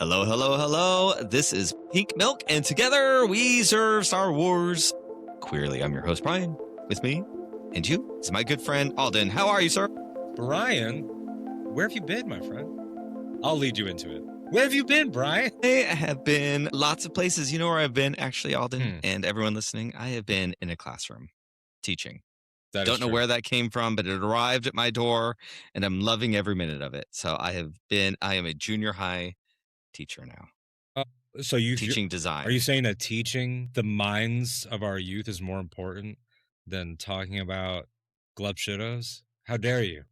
Hello, hello, hello. This is Pink Milk, and together we serve Star Wars queerly. I'm your host, Brian. With me and you is my good friend, Alden. How are you, sir? Brian, where have you been, my friend? I'll lead you into it. Where have you been, Brian? I have been lots of places. You know where I've been, actually, Alden, and everyone listening? I have been in a classroom teaching. Don't know where that came from, but it arrived at my door, and I'm loving every minute of it. So I am a junior high teacher now. So you teaching design. Are you saying that teaching the minds of our youth is more important than talking about glub shitos? How dare you?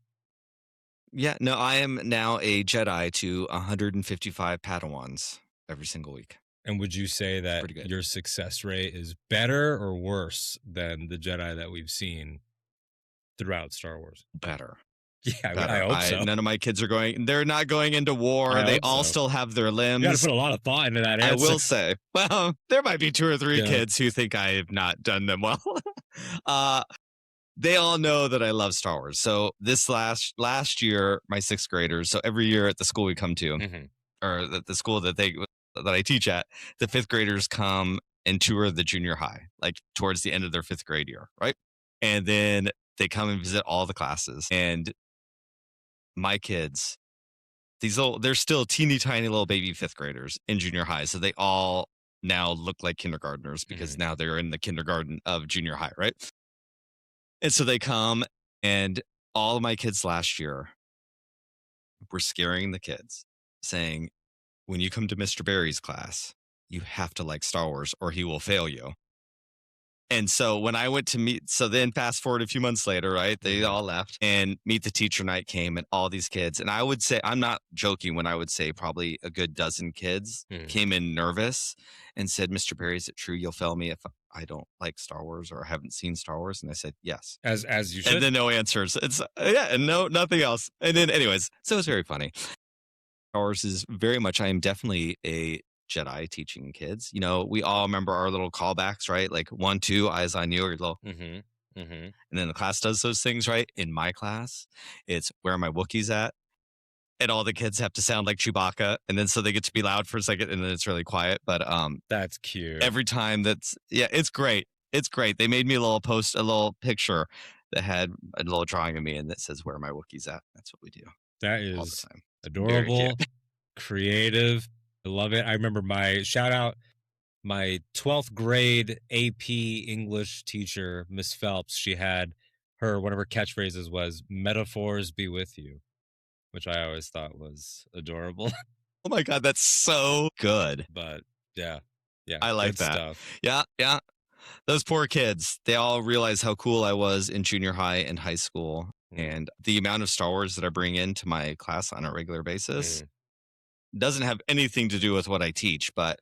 Yeah, no, I am now a Jedi to 155 Padawans every single week. And would you say that your success rate is better or worse than the Jedi that we've seen throughout Star Wars? Better. Yeah, better. I hope so. None of my kids they're not going into war. They all still have their limbs. You got to put a lot of thought into that answer. I will say, well, there might be 2 or 3 kids who think I have not done them well. They all know that I love Star Wars. So this last year, my 6th graders, so every year at the school we come to, or the school that I teach at, the 5th graders come and tour the junior high, like towards the end of their 5th grade year, right? And then they come and visit all the classes. And my kids, they're still teeny tiny little baby 5th graders in junior high. So they all now look like kindergartners because now they're in the kindergarten of junior high, right? And so they come, and all of my kids last year were scaring the kids, saying, when you come to Mr. Barry's class, you have to like Star Wars or he will fail you. And so when I went to then fast forward a few months later, right, they all left, and Meet the Teacher night came, and all these kids, and I would say, I'm not joking when I would say probably a good dozen kids came in nervous and said, Mr. Barry, is it true you'll fail me if I don't like Star Wars or haven't seen Star Wars? And I said, yes. As you should. And then no answers. It's, and nothing else. And then anyways, so it's very funny. Star Wars is very much, I am definitely a Jedi teaching kids. You know, we all remember our little callbacks, right? Like 1, 2, eyes on you, or little. And then the class does those things, right? In my class, it's where are my Wookiees at? And all the kids have to sound like Chewbacca, and then so they get to be loud for a second, and then it's really quiet. But that's cute. Every time it's great. It's great. They made me a little picture that had a little drawing of me, and that says where are my Wookiees at? That's what we do. That is adorable, creative. I love it. I remember my 12th grade AP English teacher, Miss Phelps. She had one of her catchphrases was "Metaphors be with you," which I always thought was adorable. Oh my God, that's so good. But yeah, I like that stuff. Yeah. Those poor kids, they all realize how cool I was in junior high and high school, and the amount of Star Wars that I bring into my class on a regular basis doesn't have anything to do with what I teach, but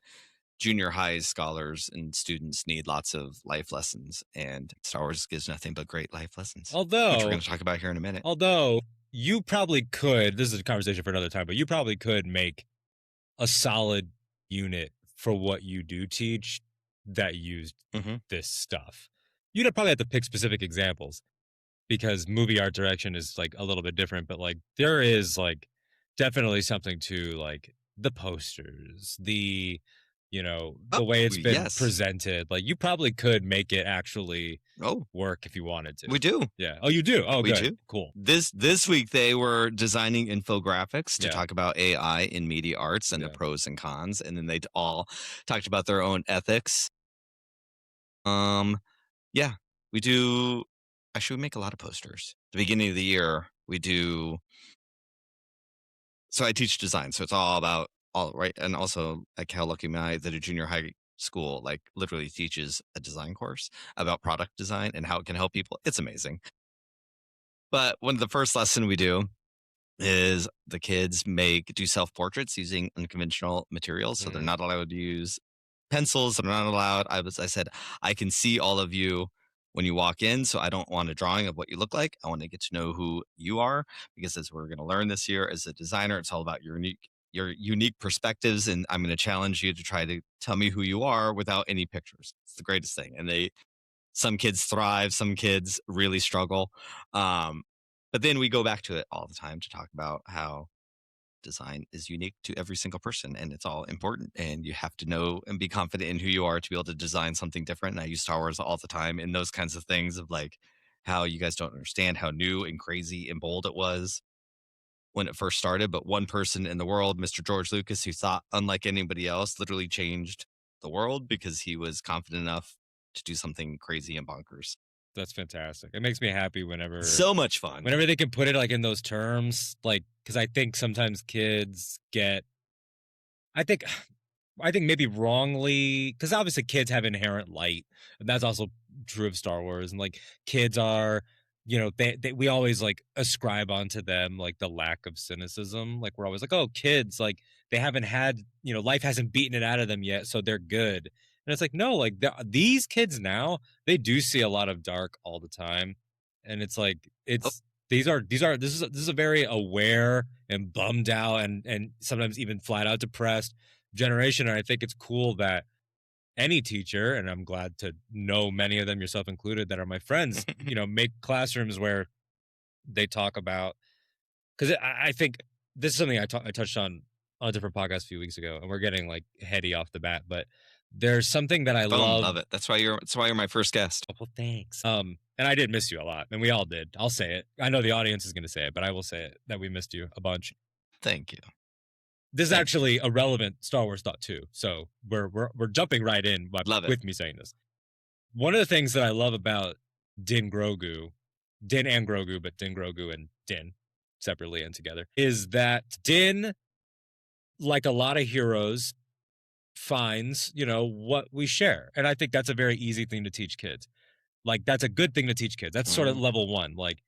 junior high scholars and students need lots of life lessons, and Star Wars gives nothing but great life lessons. Which we're going to talk about here in a minute. Although you probably could, this is a conversation for another time, but you probably could make a solid unit for what you do teach that used this stuff. You'd probably have to pick specific examples because movie art direction is like a little bit different, but like there is like definitely something to like the posters, the way it's been presented. Like you probably could make it actually work if you wanted to. We do. Yeah. Oh, you do? Oh, we good. Do. Cool. This week they were designing infographics to talk about AI in media arts and the pros and cons. And then they all talked about their own ethics. We do. Actually, we make a lot of posters. At the beginning of the year, we do. So I teach design. So it's all about right. And also like how lucky am I that a junior high school like literally teaches a design course about product design and how it can help people. It's amazing. But one of the first lesson we do is the kids do self-portraits using unconventional materials. So they're not allowed to use pencils. They're not allowed. I said, I can see all of you when you walk in. So I don't want a drawing of what you look like. I want to get to know who you are, because as we're going to learn this year as a designer, it's all about your unique perspectives. And I'm going to challenge you to try to tell me who you are without any pictures. It's the greatest thing. And some kids thrive, some kids really struggle. But then we go back to it all the time to talk about how design is unique to every single person, and it's all important, and you have to know and be confident in who you are to be able to design something different. And I use Star Wars all the time in those kinds of things of like how you guys don't understand how new and crazy and bold it was when it first started. But one person in the world, Mr. George Lucas, who thought unlike anybody else, literally changed the world because he was confident enough to do something crazy and bonkers. That's fantastic. It makes me happy whenever so much fun. Whenever they can put it like in those terms, like, because I think sometimes kids get, I think maybe wrongly, because obviously kids have inherent light, and that's also true of Star Wars. And like kids are, we always like ascribe onto them like the lack of cynicism. Like we're always like, oh, kids, like they haven't had, life hasn't beaten it out of them yet, so they're good. And it's like, no, like these kids now, they do see a lot of dark all the time, and it's like this is a very aware and bummed out and sometimes even flat out depressed generation. And I think it's cool that any teacher, and I'm glad to know many of them, yourself included, that are my friends, make classrooms where they talk about, because I think this is something I touched on a different podcast a few weeks ago, and we're getting like heady off the bat, but there's something that I love it. That's why you're my first guest. Oh, well, thanks. And I did miss you a lot, and we all did. I'll say it. I know the audience is going to say it, but I will say it, that we missed you a bunch. Thank you. This is actually a relevant Star Wars thought too. So we're jumping right in with me saying this. One of the things that I love about Din and Grogu, but Din Grogu and Din separately and together, is that Din, like a lot of heroes, finds, what we share. And I think that's a very easy thing to teach kids. Like that's a good thing to teach kids. That's sort of level one. Like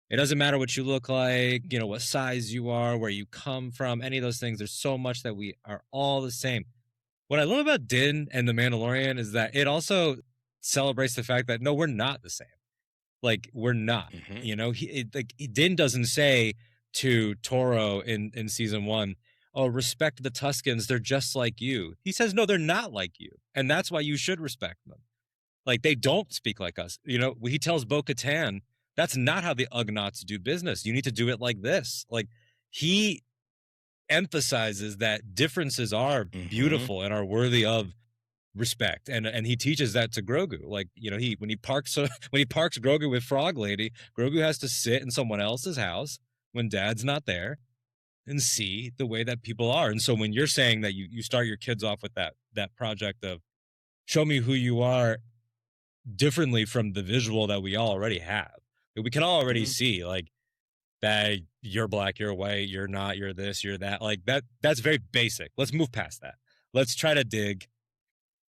it doesn't matter what you look like, what size you are, where you come from, any of those things. There's so much that we are all the same. What I love about Din and the Mandalorian is that it also celebrates the fact that no, we're not the same. Like we're not. Din doesn't say to Toro in season 1, oh, respect the Tuskens, they're just like you. He says, no, they're not like you, and that's why you should respect them. Like they don't speak like us. He tells Bo-Katan, that's not how the Ugnaughts do business. You need to do it like this. Like he emphasizes that differences are beautiful and are worthy of respect, and he teaches that to Grogu. Like when he parks Grogu with Frog Lady, Grogu has to sit in someone else's house when Dad's not there and see the way that people are. And so when you're saying that you start your kids off with that project of show me who you are differently from the visual that we already have, we can already see like that you're black, you're white, you're not, you're this, you're that, like that's very basic. Let's move past that. Let's try to dig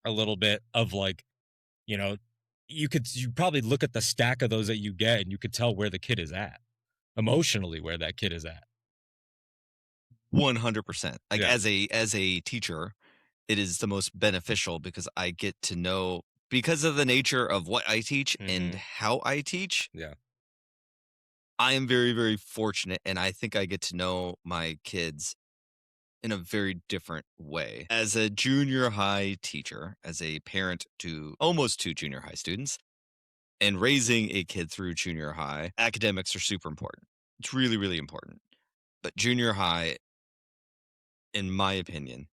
a little bit of like, you probably look at the stack of those that you get and you could tell where the kid is at emotionally, where that kid is at. 100%. Like as a teacher, it is the most beneficial because I get to know, because of the nature of what I teach and how I teach. Yeah. I am very, very fortunate, and I think I get to know my kids in a very different way. As a junior high teacher, as a parent to almost 2 junior high students, and raising a kid through junior high, academics are super important. It's really, really important. But junior high, in my opinion,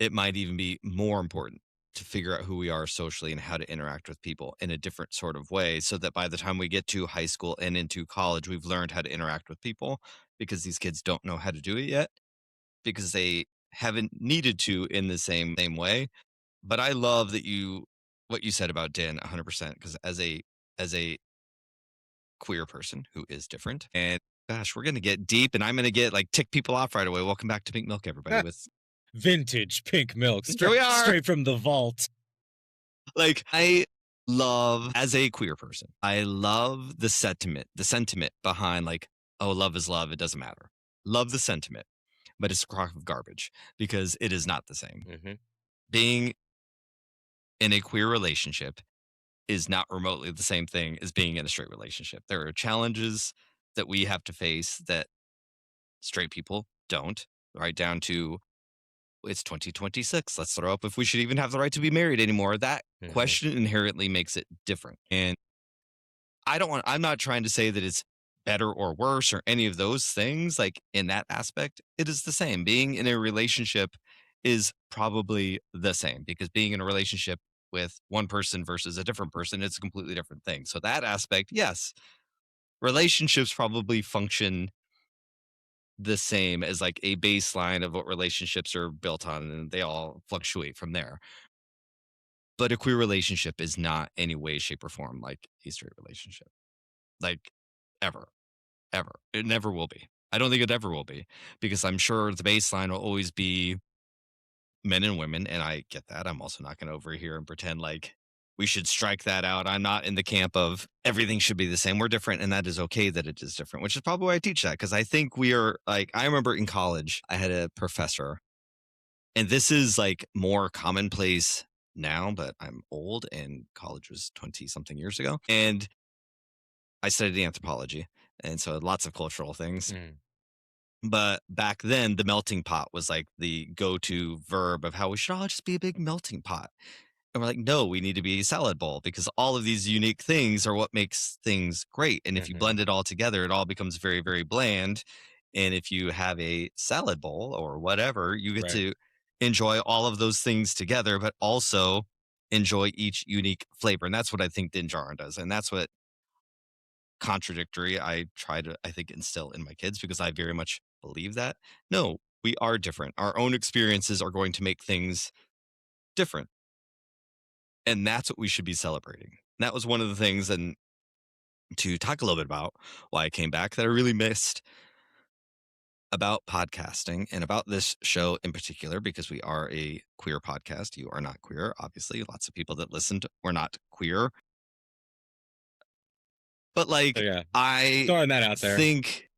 it might even be more important to figure out who we are socially and how to interact with people in a different sort of way, so that by the time we get to high school and into college, we've learned how to interact with people, because these kids don't know how to do it yet because they haven't needed to in the same way. But I love that what you said about Din 100%, because as a queer person who is different, and gosh, we're going to get deep and I'm going to get like tick people off right away. Welcome back to Pink Milk, everybody. With vintage pink milk, straight from the vault. Like I love, as a queer person, I love the sentiment behind like, oh, love is love. It doesn't matter. Love the sentiment, but it's a crock of garbage because it is not the same. Being in a queer relationship is not remotely the same thing as being in a straight relationship. There are challenges that we have to face that straight people don't, right down to it's 2026. Let's throw up if we should even have the right to be married anymore. That question inherently makes it different. And I'm not trying to say that it's better or worse or any of those things. Like in that aspect, it is the same. Being in a relationship is probably the same, because being in a relationship with one person versus a different person, it's a completely different thing. So that aspect, yes, relationships probably function the same as like a baseline of what relationships are built on, and they all fluctuate from there. But a queer relationship is not any way, shape, or form like a straight relationship. Like ever, ever. It never will be. I don't think it ever will be, because I'm sure the baseline will always be men and women. And I get that. I'm also not going to over here and pretend like we should strike that out. I'm not in the camp of everything should be the same. We're different, and that is okay that it is different, which is probably why I teach that, because I think we are like, I remember in college, I had a professor, and this is like more commonplace now, but I'm old and college was 20 something years ago. And I studied anthropology. And so lots of cultural things. But back then, the melting pot was like the go-to verb of how we should all just be a big melting pot. And we're like, no, we need to be a salad bowl, because all of these unique things are what makes things great. And if you blend it all together, it all becomes very, very bland. And if you have a salad bowl or whatever, you get to enjoy all of those things together, but also enjoy each unique flavor. And that's what I think Din Djarin does. And that's what contradictory I try to, I think, instill in my kids, because I very much believe that. No, we are different. Our own experiences are going to make things different. And that's what we should be celebrating. And that was one of the things, and to talk a little bit about why I came back, that I really missed about podcasting and about this show in particular, because we are a queer podcast. You are not queer, obviously. Lots of people that listened were not queer. But like, I throwing that out there. Think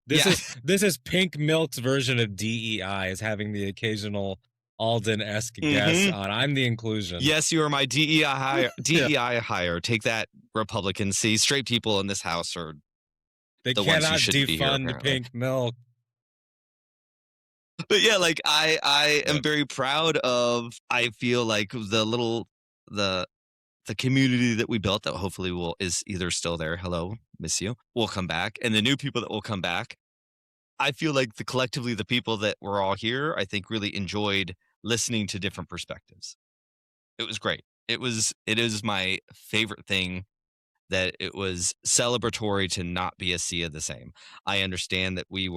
this is Pink Milk's version of DEI, is having the occasional Alden-esque guest on. I'm the inclusion. Yes, you are my DEI hire. Take that, Republicans. See, straight people in this house are they the cannot ones who shouldn't be here, defund Pink Milk. But yeah, like I am very proud of, I feel like the community that we built, that hopefully is either still there. Hello, miss you. Will come back, and the new people that will come back. I feel like collectively the people that were all here, I think, really enjoyed listening to different perspectives. It was great. It is my favorite thing, that it was celebratory to not be a sea of the same. I understand that we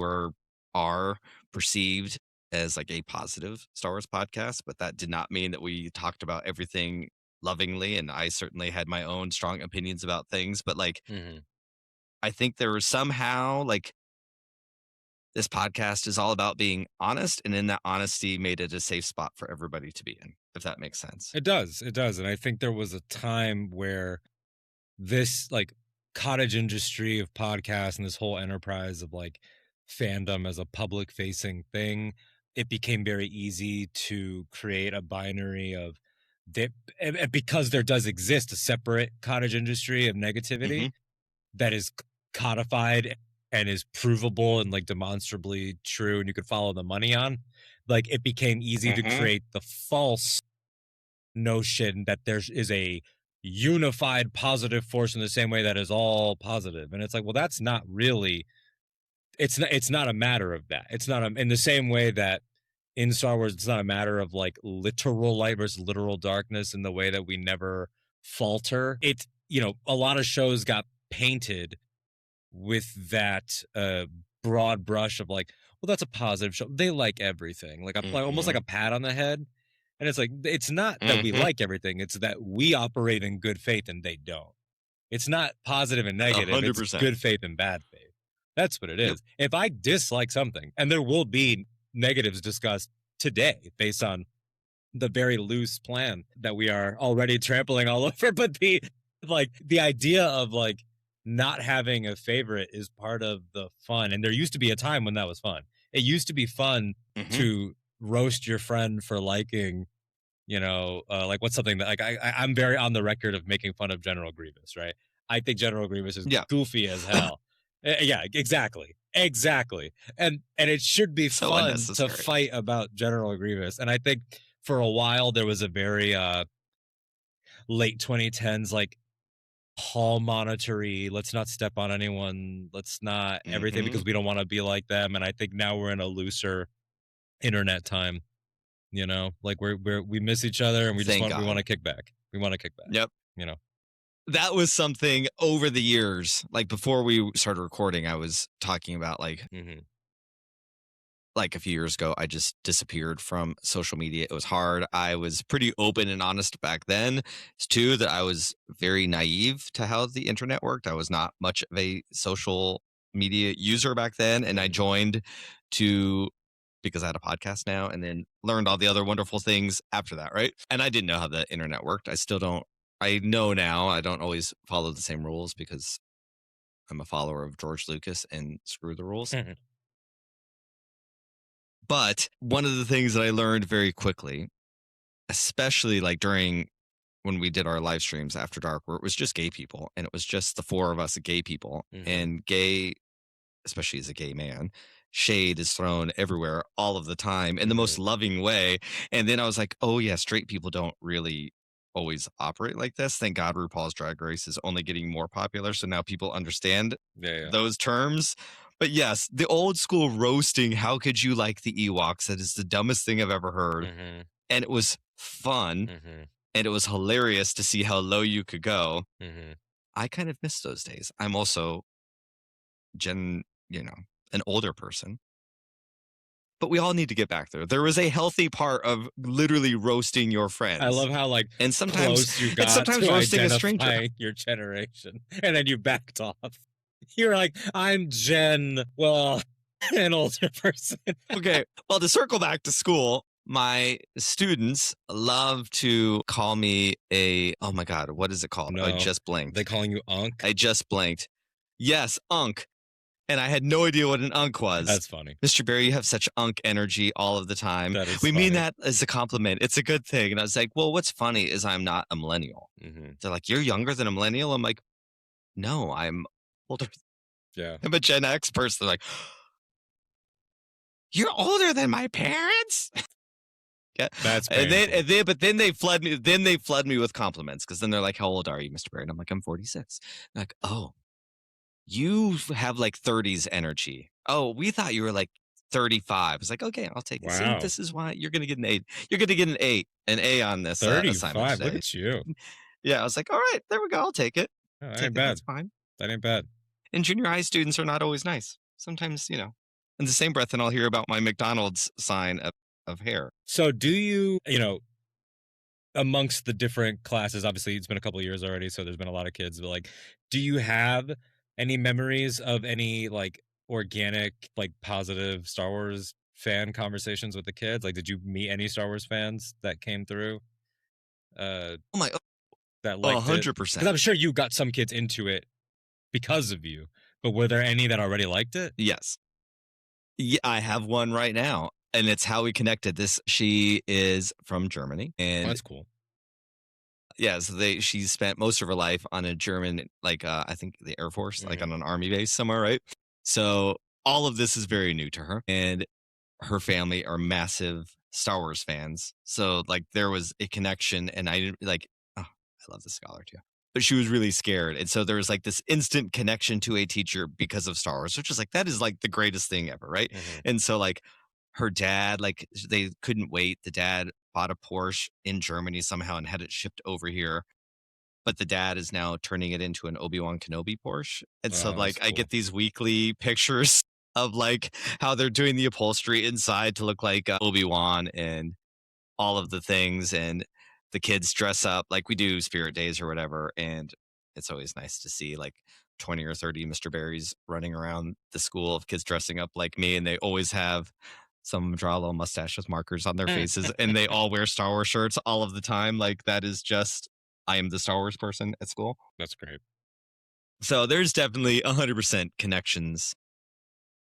are perceived as like a positive Star Wars podcast, but that did not mean that we talked about everything lovingly. And I certainly had my own strong opinions about things, but like, I think there was somehow like, this podcast is all about being honest, and in that honesty made it a safe spot for everybody to be in, if that makes sense. It does. And I think there was a time where this like cottage industry of podcasts and this whole enterprise of like fandom as a public facing thing, it became very easy to create a binary of because there does exist a separate cottage industry of negativity that is codified and is provable and like demonstrably true, and you could follow the money on. Like, it became easy to create the false notion that there is a unified positive force in the same way that is all positive. And it's like, well, that's not really, it's not a matter of that. It's not in the same way that in Star Wars, it's not a matter of like literal light versus literal darkness in the way that we never falter. It, a lot of shows got painted with that broad brush of like, well, that's a positive show. They like everything, like almost like a pat on the head. And it's like, it's not that we like everything. It's that we operate in good faith and they don't. It's not positive and negative. 100%. It's good faith and bad faith. That's what it is. If I dislike something, and there will be negatives discussed today based on the very loose plan that we are already trampling all over, but the idea of like not having a favorite is part of the fun. And there used to be a time when that was fun. It used to be fun to roast your friend for liking, like what's something that like I'm very on the record of making fun of General Grievous, right? I think General Grievous is goofy as hell. Yeah, exactly. And it should be so fun to fight about General Grievous. And I think for a while there was a very late 2010s like hall monitory. Let's not step on anyone. Let's not everything because we don't want to be like them. And I think now we're in a looser internet time. You know, like we miss each other and we want to kick back. We want to kick back. Yep. You know, that was something over the years. Like before we started recording, I was talking about like a few years ago, I just disappeared from social media. It was hard. I was pretty open and honest back then. It's too that I was very naive to how the internet worked. I was not much of a social media user back then. And I joined because I had a podcast now and then learned all the other wonderful things after that, right? And I didn't know how the internet worked. I still don't. I know now I don't always follow the same rules because I'm a follower of George Lucas and screw the rules. But one of the things that I learned very quickly, especially like during when we did our live streams after dark, where it was just gay people and it was just the four of us gay people and gay, especially as a gay man, shade is thrown everywhere all of the time in the most loving way. And then I was like, oh yeah, straight people don't really always operate like this. Thank God RuPaul's Drag Race is only getting more popular. So now people understand those terms. But yes, the old school roasting, how could you like the Ewoks? That is the dumbest thing I've ever heard. And it was fun. And it was hilarious to see how low you could go. I kind of miss those days. I'm also an older person. But we all need to get back there. There was a healthy part of literally roasting your friends. I love how and sometimes you got sometimes to roasting a stranger. Your generation, and then you backed off. You're like, I'm an older person. Okay, well, to circle back to school, my students love to call me oh my God, what is it called? No, I just blanked. They calling you Unk? I just blanked. Yes, Unk. And I had no idea what an unk was. That's funny. Mr. Barry, you have such unk energy all of the time. We mean that as a compliment. It's a good thing. And I was like, well, what's funny is I'm not a millennial. They're like, you're younger than a millennial? I'm like, no, I'm older. Yeah. I'm a Gen X person. They're like, you're older than my parents? Yeah. That's but then they flood me. Then they flood me with compliments because then they're like, how old are you, Mr. Barry? And I'm like, I'm 46. They're like, oh. You have like 30s energy. Oh, we thought you were like 35. It's like, okay, I'll take it. See, this is why you're going to get an 8. You're going to get an A on this 35. Assignment today. Look at you. Yeah, I was like, all right, there we go. I'll take it. That ain't bad. That's fine. That ain't bad. And junior high students are not always nice. Sometimes, in the same breath, and I'll hear about my McDonald's sign of hair. So do you, amongst the different classes, obviously it's been a couple of years already, so there's been a lot of kids, but like, do you have any memories of any like organic, like positive Star Wars fan conversations with the kids? Like, did you meet any Star Wars fans that came through? That liked 100%. Because I'm sure you got some kids into it because of you, but were there any that already liked it? Yes. Yeah, I have one right now, and it's how we connected. She is from Germany, and that's cool. Yeah, so she spent most of her life on a German, like I think the Air Force, like on an army base somewhere, right? So all of this is very new to her, and her family are massive Star Wars fans. So like there was a connection, and I didn't I love the scholar too, but she was really scared, and so there was like this instant connection to a teacher because of Star Wars, which is like that is like the greatest thing ever, right? And so like her dad, like they couldn't wait. The dad bought a Porsche in Germany somehow and had it shipped over here. But the dad is now turning it into an Obi-Wan Kenobi Porsche. And so like cool. I get these weekly pictures of like how they're doing the upholstery inside to look like Obi-Wan and all of the things. And the kids dress up like we do Spirit Days or whatever. And it's always nice to see like 20 or 30 Mr. Berries running around the school of kids dressing up like me. And they always have some of them draw a little mustache with markers on their faces, and they all wear Star Wars shirts all of the time. Like that is just, I am the Star Wars person at school. That's great. So there's definitely 100% connections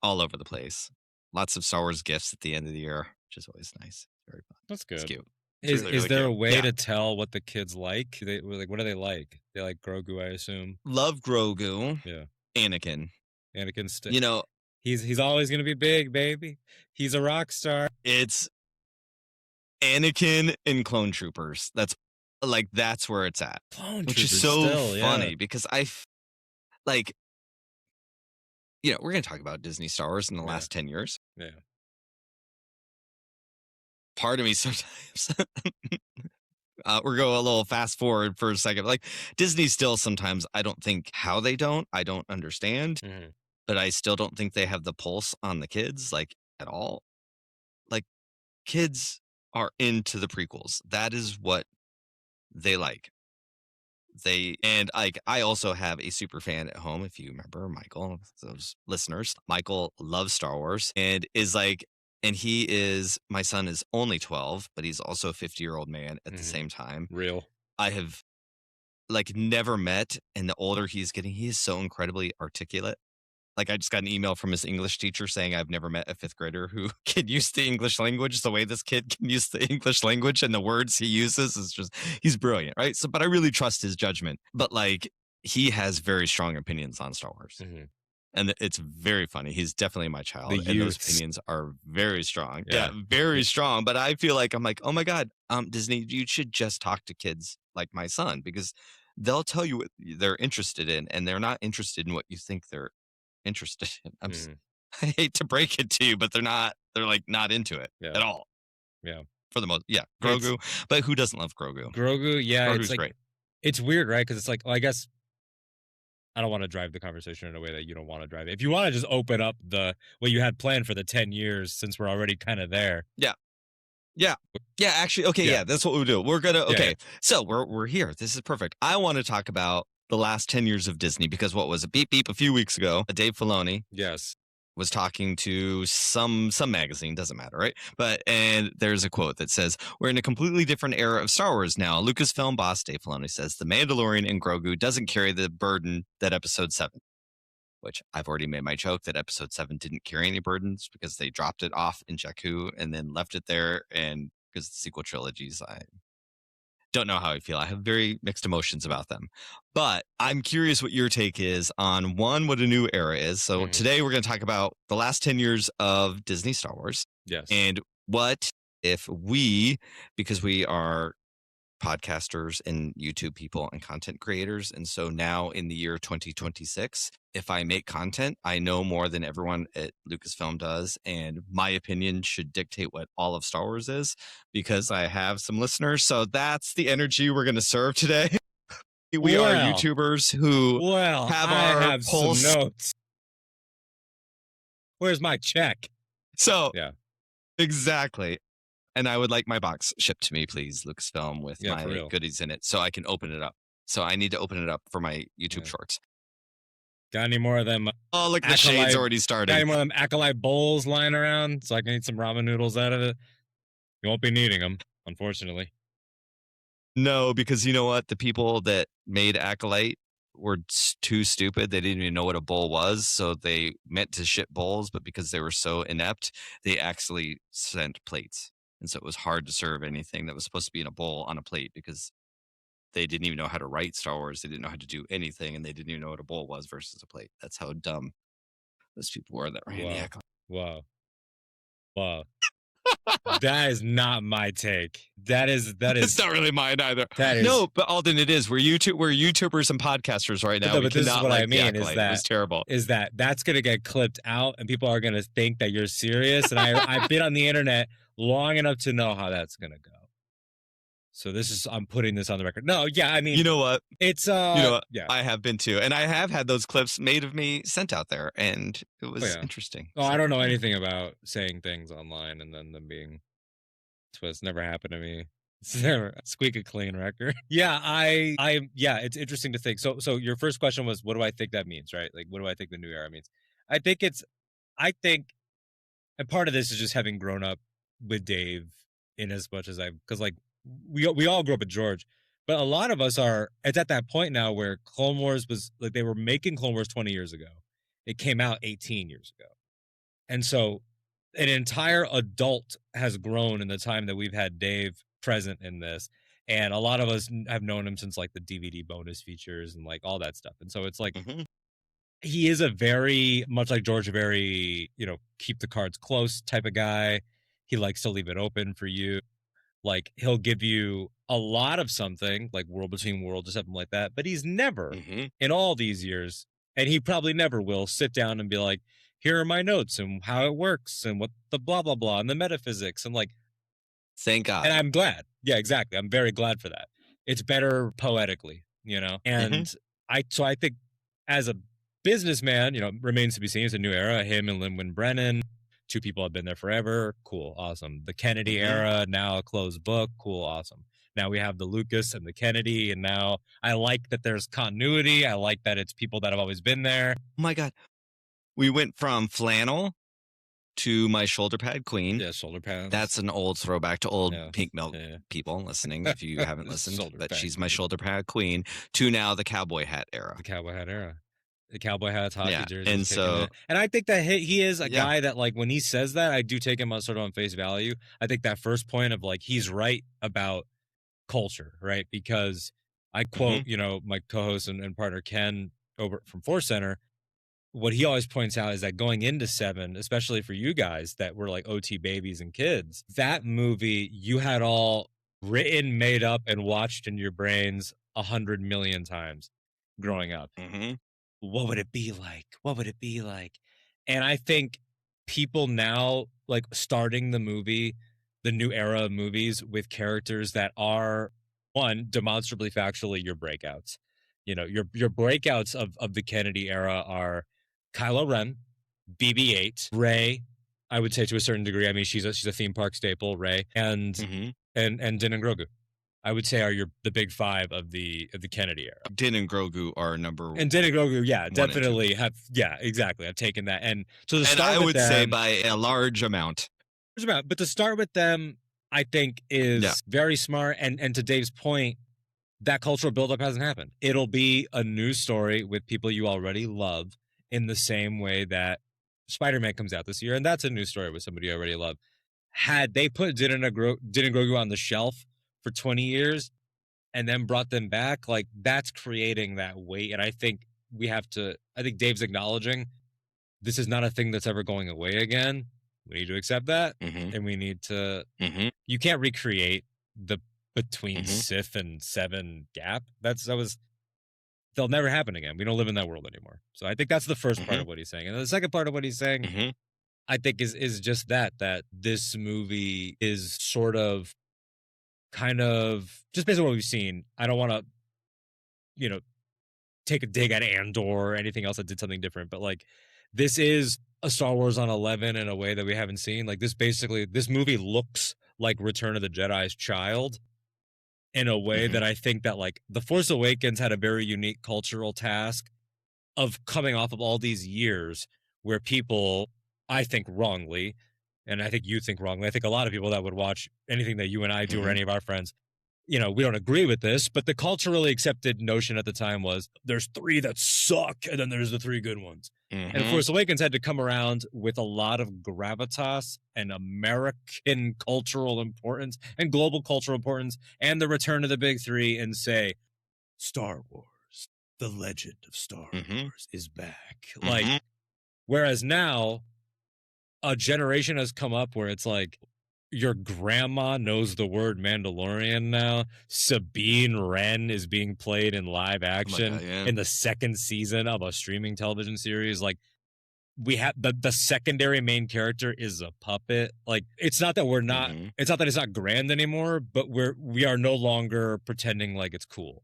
all over the place. Lots of Star Wars gifts at the end of the year, which is always nice. Very fun. That's good. It's cute. Is really there cute. A way to tell what the kids like? What do they like? They like Grogu, I assume. Love Grogu. Yeah. Anakin's He's always gonna be big, baby. He's a rock star. It's Anakin and Clone Troopers. That's like that's where it's at, Clone which is Troopers so still, funny yeah. because like, we're going to talk about Disney Star Wars in the last 10 years. Yeah. Part of me sometimes, we're going a little fast forward for a second. Like Disney still sometimes, I don't think how I don't understand, but I still don't think they have the pulse on the kids like at all. Like kids are into the prequels. That is what they like. And like I also have a super fan at home. If you remember Michael, those listeners, Michael loves Star Wars and is like, and my son is only 12, but he's also a 50-year-old man at the same time. Real. I have like never met, and the older he's getting, he is so incredibly articulate. Like I just got an email from his English teacher saying I've never met a 5th grader who can use the English language the way this kid can use the English language, and the words he uses is just, he's brilliant, right? So, but I really trust his judgment. But like he has very strong opinions on Star Wars. And it's very funny. He's definitely my child. And those opinions are very strong. Yeah, very strong. But I feel like I'm like, oh my God, Disney, you should just talk to kids like my son, because they'll tell you what they're interested in, and they're not interested in what you think they're interested in. I hate to break it to you, but they're like not into it at all. Yeah. For the most, Grogu. But who doesn't love Grogu? Grogu, yeah. Grogu's it's like, great. It's weird, right? Because it's like, well, I guess I don't want to drive the conversation in a way that you don't want to drive it. If you want to just open up what you had planned for the 10 years, since we're already kind of there. Yeah. Actually, okay, yeah, that's what we'll do. We're gonna so we're here. This is perfect. I want to talk about the last 10 years of Disney, because what was it? Beep beep a few weeks ago, Dave Filoni was talking to some magazine, doesn't matter, right? And there's a quote that says, "We're in a completely different era of Star Wars now." Lucasfilm boss Dave Filoni says, "The Mandalorian and Grogu doesn't carry the burden that Episode 7." Which I've already made my joke that Episode 7 didn't carry any burdens because they dropped it off in Jakku and then left it there. And because the sequel trilogies, I don't know how I feel. I have very mixed emotions about them. But I'm curious what your take is on, one, what a new era is. So today we're going to talk about the last 10 years of Disney Star Wars. Yes. And what if we, because we are podcasters and YouTube people and content creators, and so now in the year 2026, if I make content, I know more than everyone at Lucasfilm does, and my opinion should dictate what all of Star Wars is, because I have some listeners. So that's the energy we're going to serve today. We are YouTubers who have pulse. Some notes. Where's my check? So exactly. And I would like my box shipped to me, please, Lucasfilm, with my goodies in it, so I can open it up. So I need to open it up for my YouTube shorts. Got any more of them? Oh, look, the shade's already starting. Got any more of them Acolyte bowls lying around so I can eat some ramen noodles out of it? You won't be needing them, unfortunately. No, because you know what? The people that made Acolyte were too stupid. They didn't even know what a bowl was, so they meant to ship bowls, but because they were so inept, they actually sent plates. And so it was hard to serve anything that was supposed to be in a bowl on a plate, because they didn't even know how to write Star Wars. They didn't know how to do anything, and they didn't even know what a bowl was versus a plate. That's how dumb those people were that ran the Acolyte. Wow. That is not my take. That is. It's not really mine either. No, but Alden, it is. We're YouTubers and podcasters right now. But this is what I mean. Is that it was terrible? Is that's going to get clipped out, and people are going to think that you're serious? And I've been on the internet long enough to know how that's going to go. So I'm putting this on the record. No, yeah, I mean, you know what? It's yeah, I have been too, and I have had those clips made of me sent out there, and it was interesting. Oh, I don't know anything about saying things online and then them being twist. Never happened to me. It's never squeak a clean record. It's interesting to think. So your first question was, what do I think that means, right? Like, what do I think the new era means? I think, and part of this is just having grown up with Dave, in as much as because like we all grew up with George, but a lot of us it's at that point now where Clone Wars was like, they were making Clone Wars 20 years ago. It came out 18 years ago. And so an entire adult has grown in the time that we've had Dave present in this. And a lot of us have known him since like the DVD bonus features and like all that stuff. And so it's like, he is a very much like George, a very, keep the cards close type of guy. He likes to leave it open for you. Like, he'll give you a lot of something, like World Between Worlds or something like that, but he's never, in all these years, and he probably never will, sit down and be like, here are my notes and how it works and what the blah, blah, blah, and the metaphysics. And like, thank God. and I'm glad. Yeah, exactly. I'm very glad for that. It's better poetically, you know? And I think as a businessman, you know, remains to be seen. It's a new era. Him and Lin-Win Brennan, two people have been there forever. Cool. Awesome. The Kennedy era, now a closed book. Cool. Awesome. Now we have the Lucas and the Kennedy. And now I like that there's continuity. I like that it's people that have always been there. Oh my God. We went from flannel to my shoulder pad queen. Yeah, shoulder pads. That's an old throwback to old pink milk people listening, if you haven't listened. But she's my shoulder pad queen, to now the cowboy hat era. The cowboy hat era. The cowboy hats, hockey jerseys. And so, and I think that he is a guy that, like, when he says that, I do take him sort of on face value. I think that first point of, like, he's right about culture, right? Because I quote, you know, my co-host and partner Ken over from Force Center. What he always points out is that going into 7, especially for you guys that were like OT babies and kids, that movie you had all written, made up, and watched in your brains 100 million times growing up. What would it be like? What would it be like? And I think people now, like, starting the movie, the new era of movies with characters that are, one, demonstrably factually your breakouts. You know, your breakouts of the Kennedy era are Kylo Ren, BB-8, Rey. I would say to a certain degree. I mean, she's a theme park staple, Rey, and Din and Grogu. I would say are the big 5 of the Kennedy era. Din and Grogu are number and Din and Grogu, definitely have, exactly. I've taken that, and so to start I with would them, say by a large amount. But to start with them, I think is very smart. And to Dave's point, that cultural buildup hasn't happened. It'll be a new story with people you already love, in the same way that Spider-Man comes out this year, and that's a new story with somebody you already love. Had they put Din and Grogu on the shelf for 20 years and then brought them back, like, that's creating that weight. And I think I think Dave's acknowledging this is not a thing that's ever going away again. We need to accept that. And we need to, you can't recreate the between Sith and 7 gap. They'll never happen again. We don't live in that world anymore. So I think that's the first part of what he's saying. And the second part of what he's saying, I think is just that this movie is sort of, kind of, just based on what we've seen. I don't want to, you know, take a dig at Andor or anything else that did something different, but like, this is a Star Wars on 11 in a way that we haven't seen. Like, this movie looks like Return of the Jedi's child, in a way that I think that, like, The Force Awakens had a very unique cultural task of coming off of all these years where people, I think wrongly, and I think you think wrongly, I think a lot of people that would watch anything that you and I do or any of our friends, you know, we don't agree with this, but the culturally accepted notion at the time was there's 3 that suck and then there's the 3 good ones. And Force Awakens had to come around with a lot of gravitas and American cultural importance and global cultural importance and the return of the big 3 and say, Star Wars, the legend of Star Wars is back. Like, whereas now a generation has come up where it's like, your grandma knows the word Mandalorian now. Sabine Wren is being played in live action in the 2nd season of a streaming television series. Like, we have the secondary main character is a puppet. Like, it's not that we're not, it's not that it's not grand anymore, but we are no longer pretending like it's cool.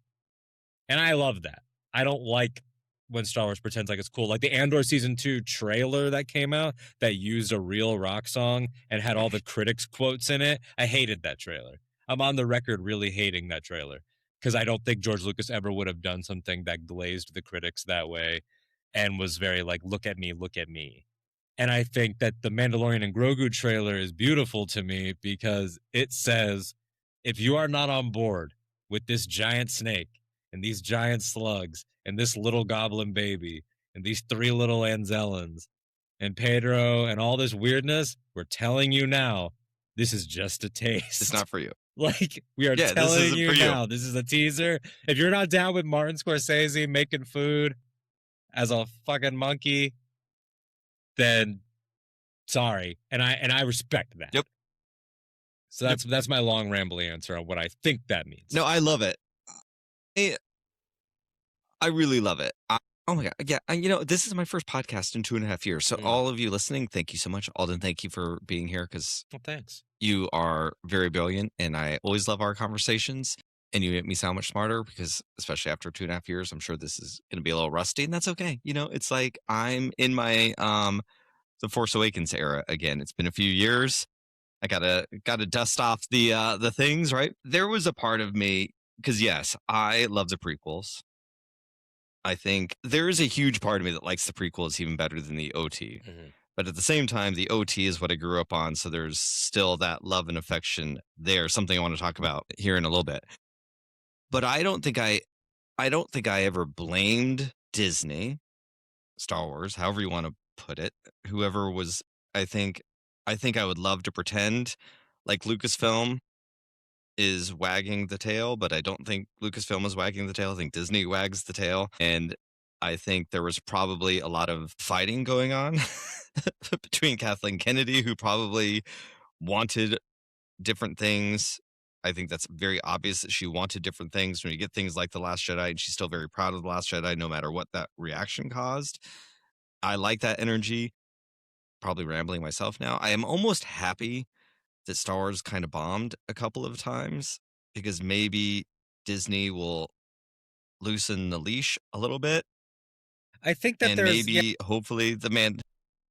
And I love that. I don't like when Star Wars pretends like it's cool. Like the Andor season 2 trailer that came out that used a real rock song and had all the critics quotes in it. I hated that trailer. I'm on the record really hating that trailer because I don't think George Lucas ever would have done something that glazed the critics that way and was very like, look at me, look at me. And I think that the Mandalorian and Grogu trailer is beautiful to me because it says, if you are not on board with this giant snake and these giant slugs and this little goblin baby and these 3 little Anzellans and Pedro and all this weirdness, we're telling you now, this is just a taste. It's not for you. Like, we are telling you now, this is a teaser. If you're not down with Martin Scorsese making food as a fucking monkey, then sorry. And I respect that. Yep. So that's my long rambling answer on what I think that means. No, I love it. I really love it. Oh my God. Yeah. This is my first podcast in 2.5 years. So all of you listening, thank you so much. Alden, thank you for being here because thanks. You are very brilliant and I always love our conversations and you make me sound much smarter because especially after 2.5 years, I'm sure this is going to be a little rusty and that's okay. It's like I'm in my, The Force Awakens era again. It's been a few years. I gotta dust off the things, right? There was a part of me, because yes, I love the prequels. I think there is a huge part of me that likes the prequels even better than the OT. But at the same time, the OT is what I grew up on, so there's still that love and affection there. Something I want to talk about here in a little bit. But I don't think I ever blamed Disney, Star Wars, however you want to put it. Whoever was, I think I would love to pretend like Lucasfilm is wagging the tail, but I don't think Lucasfilm is wagging the tail. I think Disney wags the tail. And I think there was probably a lot of fighting going on between Kathleen Kennedy, who probably wanted different things. I think that's very obvious that she wanted different things. When you get things like The Last Jedi, and she's still very proud of The Last Jedi, no matter what that reaction caused. I like that energy. Probably rambling myself now. I am almost happy that Star Wars kind of bombed a couple of times because maybe Disney will loosen the leash a little bit. I think that hopefully the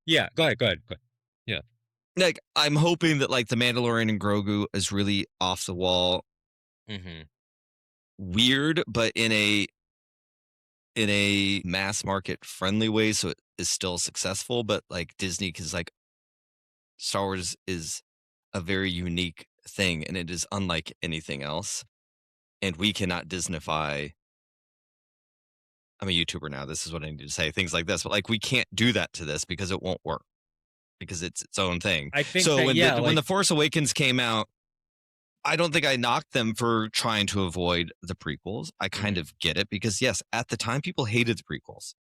Yeah, go ahead. Yeah. Like, I'm hoping that like the Mandalorian and Grogu is really off the wall. Weird, but in a mass market friendly way, so it is still successful. But like Disney, because like Star Wars is a very unique thing and it is unlike anything else. And we cannot Disneyfy. I'm a YouTuber now. This is what I need to say. Things like this, but like we can't do that to this because it won't work because it's its own thing. I think so. When The Force Awakens came out, I don't think I knocked them for trying to avoid the prequels. I kind of get it because yes, at the time people hated the prequels,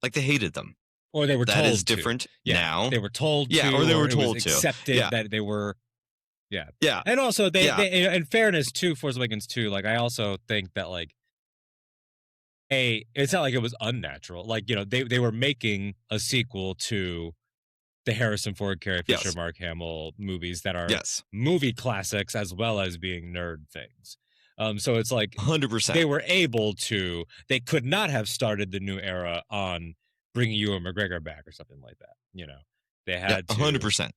like they hated them, or they were told. That is different now. They were told. Or they were told to accepted that they were. Yeah. And also, they in fairness to Force Awakens 2, like I also think that like, it's not like it was unnatural. Like they were making a sequel to the Harrison Ford, Carrie Fisher, Mark Hamill movies that are movie classics as well as being nerd things. So it's like 100%. They were able to. They could not have started the new era on bringing Ewan McGregor back or something like that. They had to 100%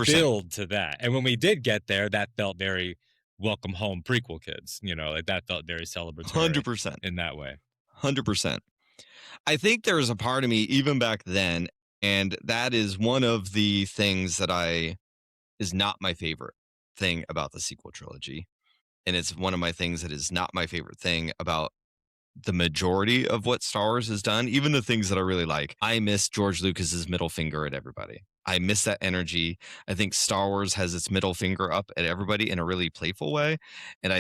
build to that. And when we did get there, that felt very welcome home prequel kids, like that felt very celebratory 100% in that way. 100%. I think there was a part of me even back then, and that is one of the things that is not my favorite thing about the sequel trilogy. And it's one of my things that is not my favorite thing about the majority of what Star Wars has done, even the things that I really like. I miss George Lucas's middle finger at everybody. I miss that energy. I think Star Wars has its middle finger up at everybody in a really playful way. And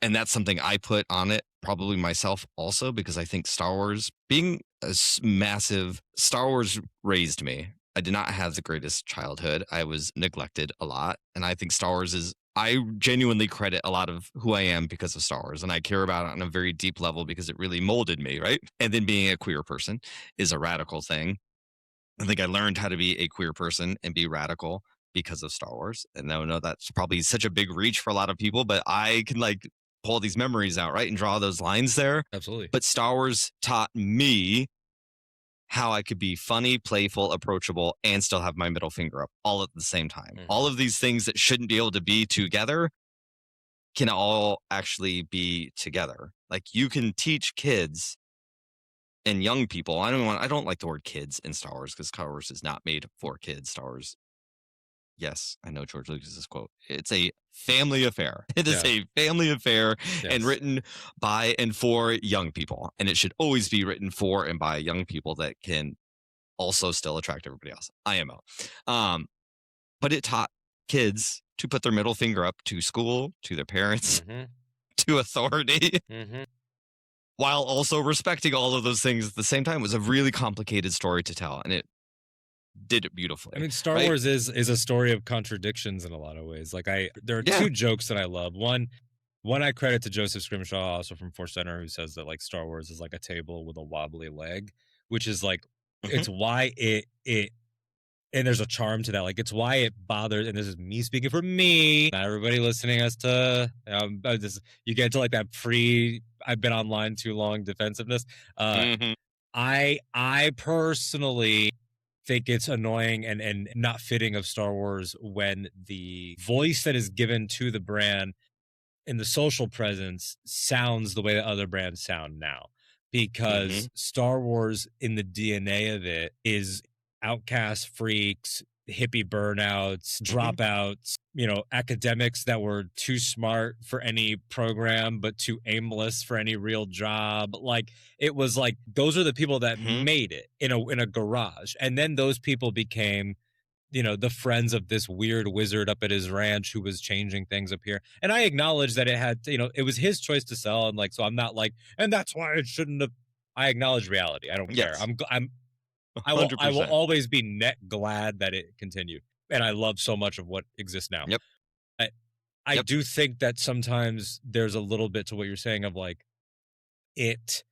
and that's something I put on it, probably myself also, because I think Star Wars, being a massive, Star Wars raised me. I did not have the greatest childhood. I was neglected a lot. And I think Star Wars I genuinely credit a lot of who I am because of Star Wars, and I care about it on a very deep level because it really molded me, right? And then being a queer person is a radical thing. I think I learned how to be a queer person and be radical because of Star Wars. And I know that's probably such a big reach for a lot of people, but I can like pull these memories out, right? And draw those lines there. Absolutely. But Star Wars taught me how I could be funny, playful, approachable, and still have my middle finger up all at the same time. All of these things that shouldn't be able to be together can all actually be together. Like you can teach kids and young people. I don't like the word kids in Star Wars because Star Wars is not made for kids. Star Wars. Yes, I know George Lucas's quote. It's a family affair. It is a family affair and written by and for young people. And it should always be written for and by young people that can also still attract everybody else. IMO. But it taught kids to put their middle finger up to school, to their parents, to authority, while also respecting all of those things at the same time. It was a really complicated story to tell. And it did it beautifully. I mean, Star Wars is a story of contradictions in a lot of ways. Like there are two jokes that I love. One I credit to Joseph Scrimshaw, also from Force Center, who says that like Star Wars is like a table with a wobbly leg, which is like it's why it and there's a charm to that. Like it's why it bothers, and this is me speaking for me. Not everybody listening has to you get to like that I've been online too long defensiveness. I personally think it's annoying and not fitting of Star Wars when the voice that is given to the brand in the social presence sounds the way that other brands sound now, because Star Wars in the DNA of it is outcast freaks, hippie burnouts, dropouts, academics that were too smart for any program but too aimless for any real job. Like it was like those are the people that made it in a garage, and then those people became the friends of this weird wizard up at his ranch who was changing things up here. And I acknowledge that it had it was his choice to sell, and like so I'm not like, and that's why it shouldn't have. I acknowledge reality. I don't care. I will always be net glad that it continued. And I love so much of what exists now. I do think that sometimes there's a little bit to what you're saying of like, it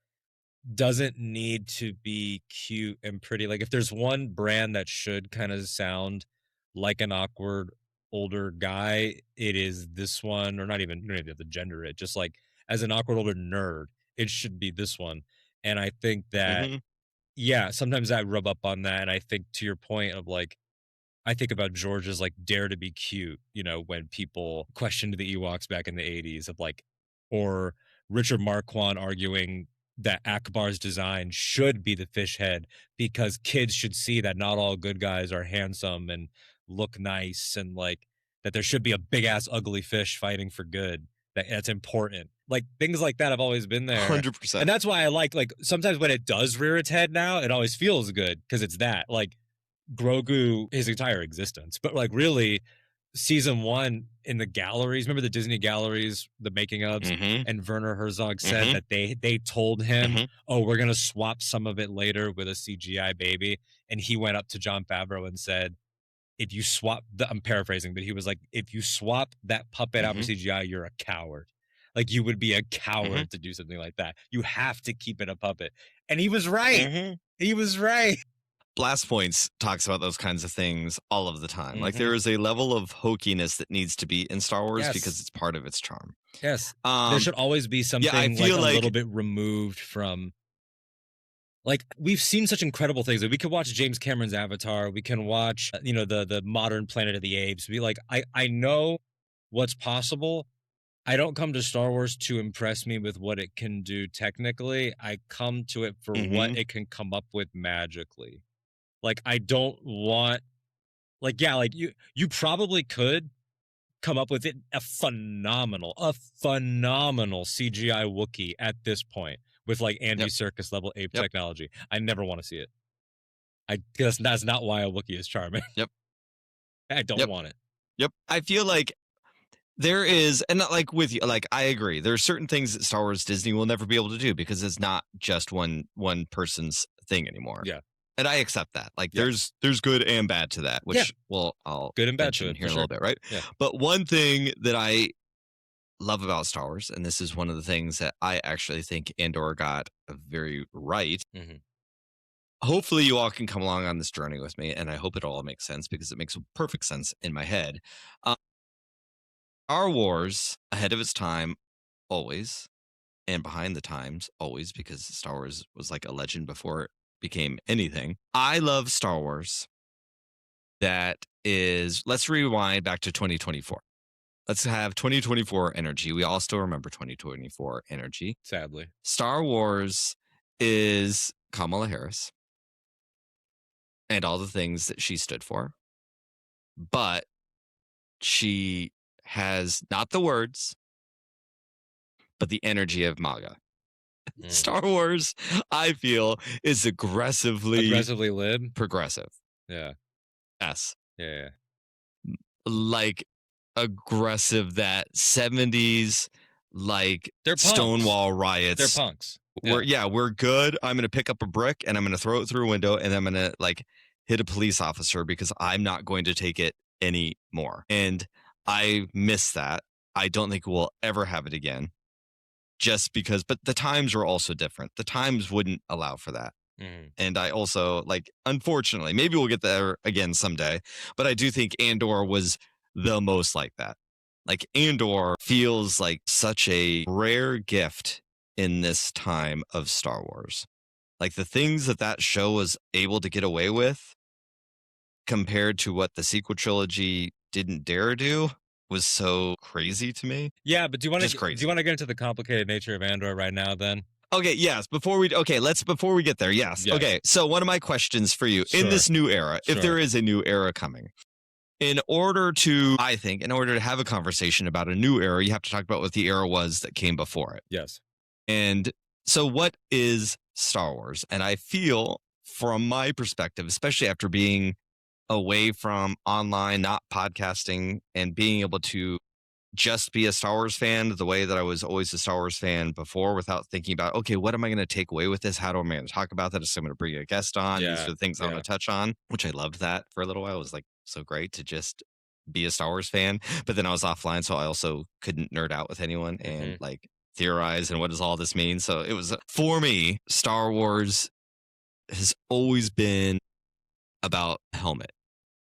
doesn't need to be cute and pretty. Like if there's one brand that should kind of sound like an awkward older guy, it is this one. Or not even, you don't even have to gender it. Just like as an awkward older nerd, it should be this one. And I think that sometimes I rub up on that. And I think to your point of like, I think about George's like dare to be cute, when people questioned the Ewoks back in the 80s of like, or Richard Marquand arguing that Akbar's design should be the fish head because kids should see that not all good guys are handsome and look nice, and like that there should be a big ass ugly fish fighting for good. That's important. Like things like that have always been there. 100%. And that's why I like sometimes when it does rear its head now, it always feels good because it's that. Like Grogu, his entire existence. But like really, season 1 in the galleries, remember the Disney galleries, the making ofs, and Werner Herzog said that they told him, oh, we're going to swap some of it later with a CGI baby. And he went up to Jon Favreau and said, if you swap, I'm paraphrasing, but he was like, if you swap that puppet out for CGI, you're a coward. Like you would be a coward to do something like that. You have to keep it a puppet. And he was right. He was right. Blast Points talks about those kinds of things all of the time. Like there is a level of hokiness that needs to be in Star Wars because it's part of its charm. Yes. There should always be something like a little bit removed from. Like we've seen such incredible things. Like, we could watch James Cameron's Avatar. We can watch, the modern Planet of the Apes. Be like, I know what's possible. I don't come to Star Wars to impress me with what it can do technically. I come to it for what it can come up with magically. Like I don't want, like you probably could come up with a phenomenal CGI Wookiee at this point with like Andy Serkis level ape technology. I never want to see it. I guess that's not why a Wookiee is charming. I don't want it. I feel like there is, and not like with you, like I agree. There are certain things that Star Wars Disney will never be able to do because it's not just one person's thing anymore. And I accept that. Like there's good and bad to that, which I'll good and bad mention to it here in a little bit, right? But one thing that I love about Star Wars, and this is one of the things that I actually think Andor got very right. Hopefully you all can come along on this journey with me, and I hope it all makes sense because it makes perfect sense in my head. Star Wars, ahead of its time, always, and behind the times, always, because Star Wars was like a legend before it became anything. I love Star Wars that is, let's rewind back to 2024. Let's have 2024 energy. We all still remember 2024 energy. Sadly. Star Wars is Kamala Harris and all the things that she stood for. But she has not the words, but the energy of MAGA. Star Wars, I feel, is aggressively lib, progressive. Yeah. Yes. Yeah. Like aggressive, that 70s, like they're Stonewall riots. They're punks. We're good. I'm gonna pick up a brick and I'm gonna throw it through a window and I'm gonna like hit a police officer because I'm not going to take it anymore. And I miss that. I don't think we'll ever have it again. Just because, but the times were also different. The times wouldn't allow for that. And I also, like, unfortunately, maybe we'll get there again someday, but I do think Andor was the most like that. Like, Andor feels like such a rare gift in this time of Star Wars. Like, the things that show was able to get away with compared to what the sequel trilogy didn't dare do was so crazy to me. Yeah, but do you want to get into the complicated nature of Andor right now then? Okay, yes. Before we get there, yes. Okay, so one of my questions for you in this new era, if there is a new era coming, in order to have a conversation about a new era, you have to talk about what the era was that came before it. Yes. And so what is Star Wars? And I feel, from my perspective, especially after being away from online, not podcasting, and being able to just be a Star Wars fan the way that I was always a Star Wars fan before, without thinking about, okay, what am I going to take away with this? How am I going to talk about that? I'm going to bring a guest on. These are the things I want to touch on, which I loved that for a little while. It was like so great to just be a Star Wars fan. But then I was offline, so I also couldn't nerd out with anyone and like theorize and what does all this mean. So it was, for me, Star Wars has always been about helmet,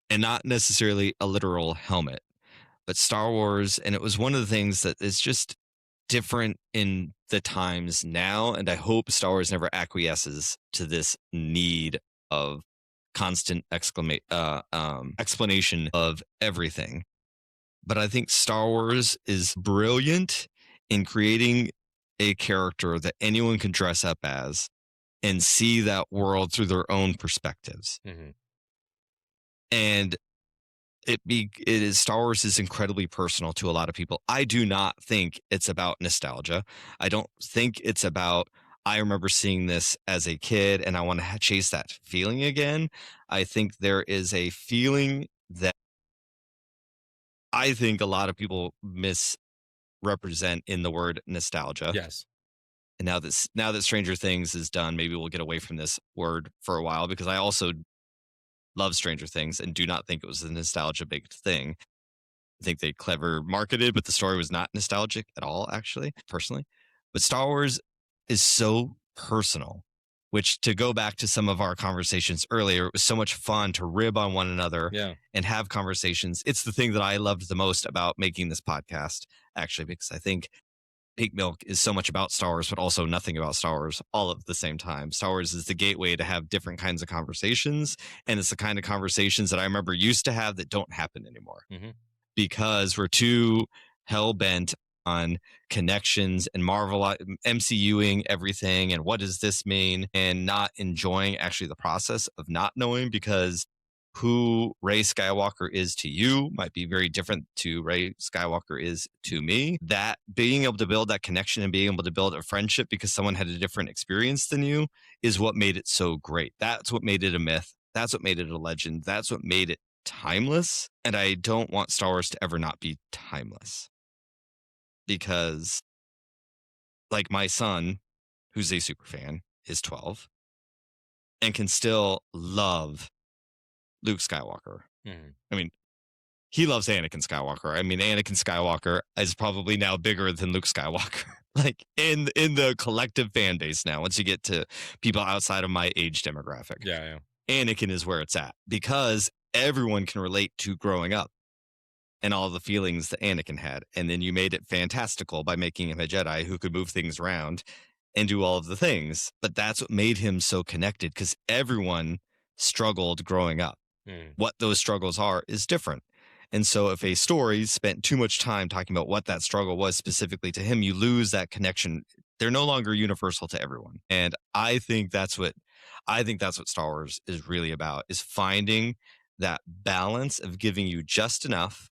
and not necessarily a literal helmet, but Star Wars. And it was one of the things that is just different in the times now. And I hope Star Wars never acquiesces to this need of constant explanation of everything. But I think Star Wars is brilliant in creating a character that anyone can dress up as and see that world through their own perspectives. And Star Wars is incredibly personal to a lot of people. I do not think it's about nostalgia. I don't think it's about, I remember seeing this as a kid and I want to chase that feeling again. I think there is a feeling that I think a lot of people misrepresent in the word nostalgia. Yes. And now that Stranger Things is done, maybe we'll get away from this word for a while, because I also love Stranger Things and do not think it was a nostalgia big thing. I think they clever marketed, but the story was not nostalgic at all, actually, personally. But Star Wars is so personal, which, to go back to some of our conversations earlier, it was so much fun to rib on one another and have conversations. It's the thing that I loved the most about making this podcast, actually, because I think Pink Milk is so much about Star Wars, but also nothing about Star Wars all at the same time. Star Wars is the gateway to have different kinds of conversations. And it's the kind of conversations that I remember used to have that don't happen anymore, because we're too hell-bent on connections and Marvel MCUing everything. And what does this mean? And not enjoying actually the process of not knowing, because who Rey Skywalker is to you might be very different to Rey Skywalker is to me. That being able to build that connection and being able to build a friendship because someone had a different experience than you is what made it so great. That's what made it a myth. That's what made it a legend. That's what made it timeless. And I don't want Star Wars to ever not be timeless, because, like, my son, who's a super fan, is 12 and can still love Luke Skywalker. I mean, he loves Anakin Skywalker. I mean, Anakin Skywalker is probably now bigger than Luke Skywalker, like in the collective fan base now, once you get to people outside of my age demographic. Yeah. Anakin is where it's at, because everyone can relate to growing up and all the feelings that Anakin had. And then you made it fantastical by making him a Jedi who could move things around and do all of the things. But that's what made him so connected, because everyone struggled growing up. What those struggles are is different. And so if a story spent too much time talking about what that struggle was specifically to him, you lose that connection. They're no longer universal to everyone. And I think that's what Star Wars is really about, is finding that balance of giving you just enough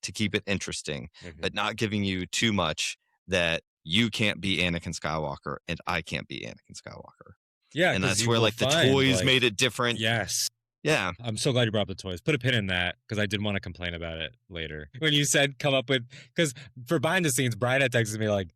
to keep it interesting, but not giving you too much that you can't be Anakin Skywalker and I can't be Anakin Skywalker. Yeah. And that's where, like, the toys made it different. Yes. Yeah. I'm so glad you brought up the toys. Put a pin in that, because I did want to complain about it later. When you said come up with, because for behind the scenes, Brian had texted me like,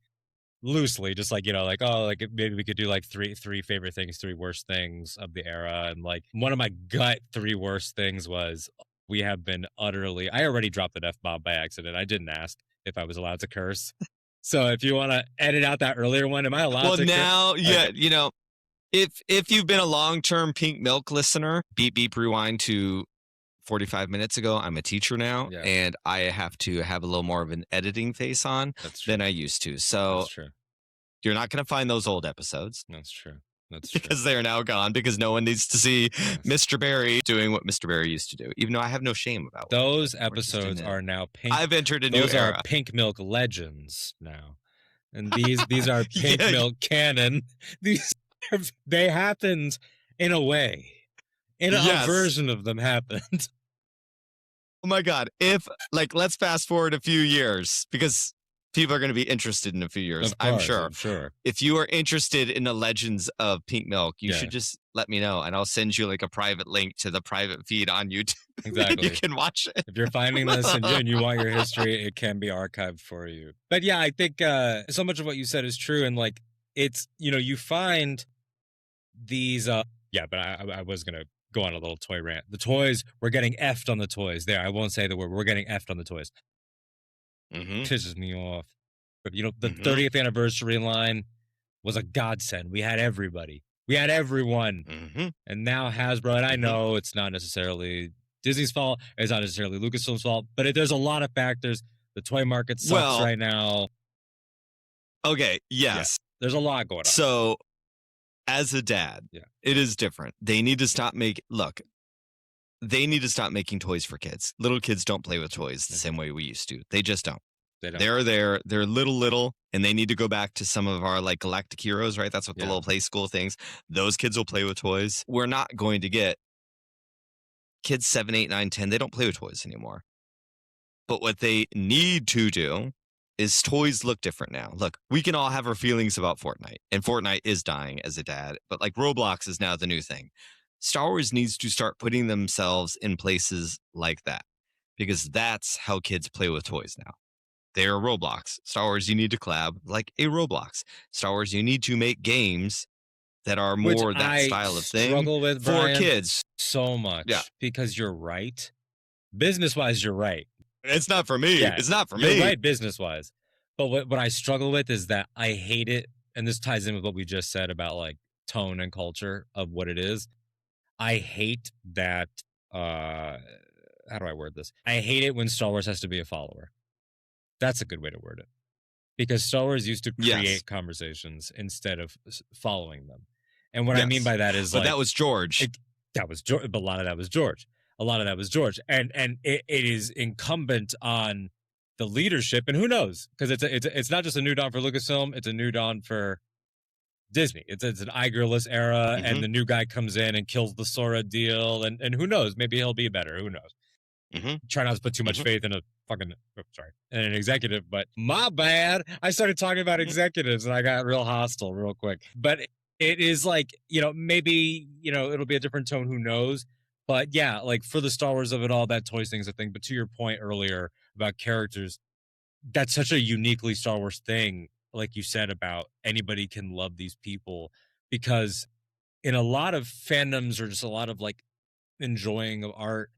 loosely, just like, like, oh, like maybe we could do like three favorite things, three worst things of the era. And like one of my gut three worst things was we have been utterly, I already dropped an F-bomb by accident. I didn't ask if I was allowed to curse. So if you want to edit out that earlier one, am I allowed to now, curse? yeah, Okay. if you've been a long-term Pink Milk listener, beep, rewind to 45 minutes ago. I'm a teacher now, and I have to have a little more of an editing face on than I used to. So that's true. You're not going to find those old episodes. That's true. That's true. Because they are now gone, because no one needs to see Mr. Barry doing what Mr. Barry used to do, even though I have no shame about those episodes are now pink. I've entered a new era. Those are Pink Milk legends now. And these are Pink Milk canon. They happened in a way. A version of them happened. Oh my God. Let's fast forward a few years, because people are going to be interested in a few years. I'm sure. If you are interested in the legends of Pink Milk, you should just let me know, and I'll send you like a private link to the private feed on YouTube. Exactly. You can watch it. If you're finding this and you want your history, it can be archived for you. But yeah, I think so much of what you said is true. And like, it's, you find these, but I was going to go on a little toy rant. The toys, we're getting effed on the toys. There, I won't say the word. We're getting effed on the toys. Pisses me off. But the 30th anniversary line was a godsend. We had everybody. We had everyone. And now Hasbro, and I know it's not necessarily Disney's fault. It's not necessarily Lucasfilm's fault. But there's a lot of factors. The toy market sucks right now. Okay, yes. Yeah, there's a lot going on. So, as a dad, it is different. They need to stop They need to stop making toys for kids. Little kids don't play with toys the same way we used to. They just don't. They're little, and they need to go back to some of our like galactic heroes, right? That's what the little play school things. Those kids will play with toys. We're not going to get kids 7, 8, 9, 10. They don't play with toys anymore. But what they need to do is toys look different now. Look, we can all have our feelings about Fortnite, and Fortnite is dying as a dad, but like Roblox is now the new thing. Star Wars needs to start putting themselves in places like that, because that's how kids play with toys now. They are Roblox. Star Wars, you need to collab like a Roblox. Star Wars, you need to make games that are more that style of thing with, for Brian, kids. So much, because you're right. Business-wise, you're right. It's not for me. Yeah, it's not for me. You're right, business-wise. But what I struggle with is that I hate it, and this ties in with what we just said about like tone and culture of what it is. I hate that, how do I word this? I hate it when Star Wars has to be a follower. That's a good way to word it. Because Star Wars used to create conversations instead of following them. And what I mean by that is, but that was George. That was George, but a lot of that was George. And it is incumbent on the leadership, and who knows? Because it's not just a new dawn for Lucasfilm, it's a new dawn for Disney. It's an Igerless era, and the new guy comes in and kills the Sora deal, and who knows? Maybe he'll be better. Who knows? Try not to put too much faith in an executive, but my bad. I started talking about executives and I got real hostile real quick. But it is like, maybe, it'll be a different tone, who knows? But yeah, like for the Star Wars of it all, that toys thing's a thing. But to your point earlier about characters, that's such a uniquely Star Wars thing, like you said, about anybody can love these people, because in a lot of fandoms or just a lot of like enjoying of art,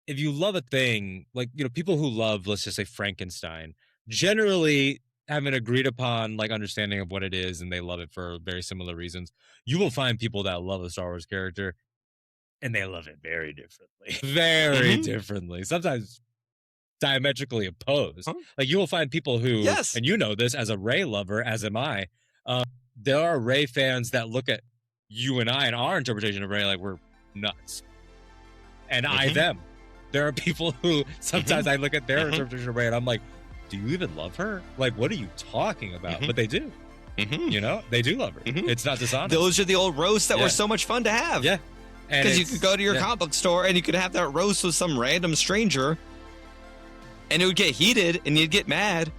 if you love a thing, like, people who love, let's just say, Frankenstein, generally have an agreed upon like understanding of what it is, and they love it for very similar reasons. You will find people that love a Star Wars character and they love it very differently. Differently. Sometimes diametrically opposed. Like you will find people who, and you know this as a Rey lover, as am I, there are Rey fans that look at you and I and our interpretation of Rey like we're nuts. And I them. There are people who sometimes I look at their interpretation of Rey and I'm like, do you even love her? Like, what are you talking about? But they do. They do love her. It's not dishonest. Those are the old roasts that were so much fun to have. Yeah. Because you could go to your comic book store and you could have that roast with some random stranger, and it would get heated and you'd get mad.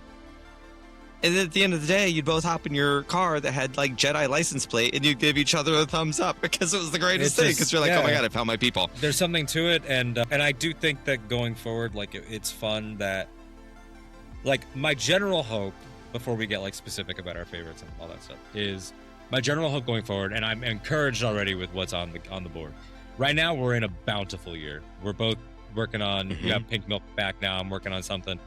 And then at the end of the day, you'd both hop in your car that had like Jedi license plate and you'd give each other a thumbs up because it was the greatest thing. Because you're like, oh my God, I found my people. There's something to it. And I do think that going forward, like it's fun that, like, my general hope before we get like specific about our favorites and all that stuff, is my general hope going forward, and I'm encouraged already with what's on the board. Right now, we're in a bountiful year. We're both working on, you got Pink Milk back now, I'm working on something.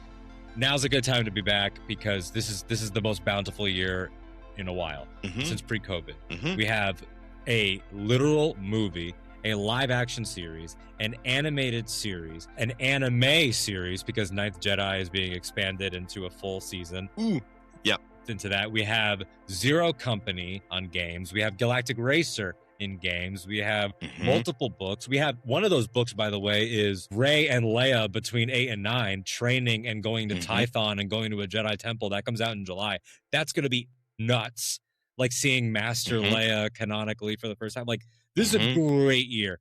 Now's a good time to be back because this is the most bountiful year in a while, since pre-COVID. We have a literal movie, a live-action series, an animated series, an anime series, because Ninth Jedi is being expanded into a full season. Into that, we have Zero Company on games. We have Galactic Racer in games. We have multiple books. We have one of those books, by the way, is Rey and Leia between 8 and 9 training and going to Tython and going to a Jedi temple. That comes out in July. That's going to be nuts. Like seeing Master Leia canonically for the first time. Like, this is a great year.